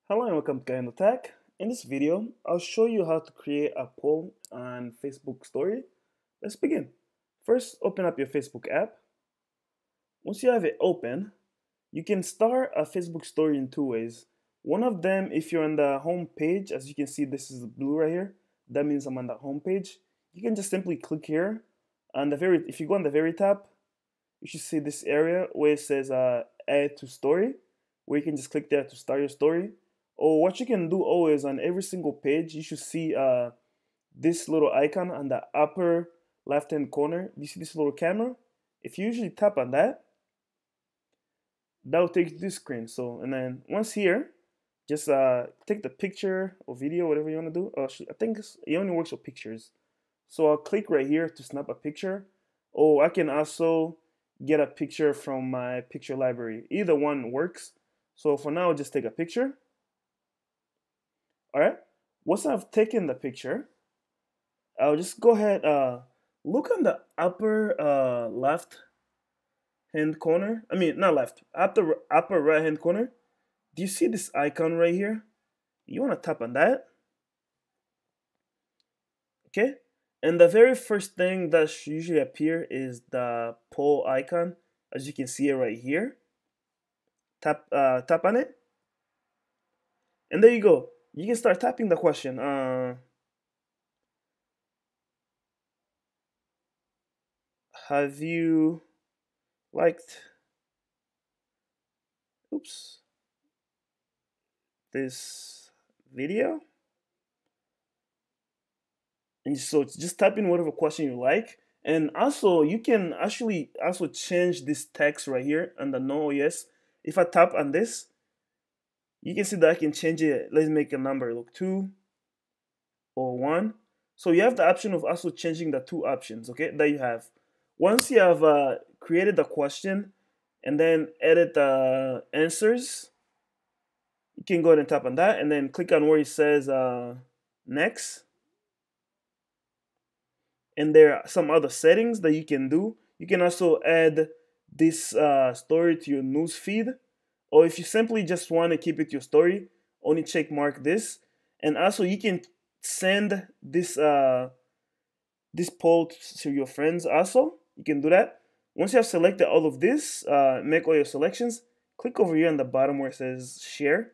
Hello and welcome to KahindoTech. In this video, I'll show you how to create a poll on Facebook story. Let's begin. First, open up your Facebook app. Once you have it open, you can start a Facebook story in two ways. One of them, if you're on the home page, as you can see, this is blue right here. That means I'm on the home page. You can just simply click here. If you go on the very top, you should see this area where it says add to story, where you can just click there to start your story. Or what you can do always on every single page, you should see this little icon on the upper left hand corner. You see this little camera? If you usually tap on that, that will take you to this screen. So, and then once here, just take the picture or video, whatever you want to do. I think it only works for pictures. So I'll click right here to snap a picture. Or I can also get a picture from my picture library. Either one works. So for now, I'll just take a picture. Alright, once I've taken the picture, I'll just go ahead, look on the upper left hand corner. I mean, not left, upper right hand corner. Do you see this icon right here? You want to tap on that. Okay, and the very first thing that should usually appear is the poll icon, as you can see it right here. Tap on it, and there you go. You can start typing the question. Have you liked this video? And so just type in whatever question you like. And also you can actually also change this text right here on the no or yes. If I tap on this, you can see that I can change it. Let's make a number, look, 2 or 1. So you have the option of also changing the two options, okay, that you have. Once you have created the question and then edit the answers, you can go ahead and tap on that and then click on where it says next. And there are some other settings that you can do. You can also add this story to your news feed. Or if you simply just want to keep it your story, only check mark this. And also you can send this this poll to your friends also. You can do that. Once you have selected all of this, make all your selections, click over here on the bottom where it says share.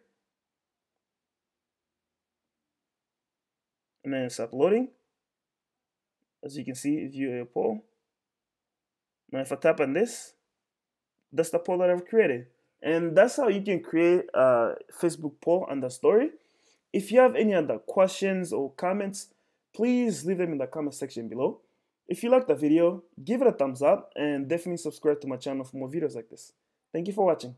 And then it's uploading. As you can see, view your poll. Now if I tap on this, that's the poll that I've created. And that's how you can create a Facebook poll on the story. If you have any other questions or comments, please leave them in the comment section below. If you liked the video, give it a thumbs up and definitely subscribe to my channel for more videos like this. Thank you for watching.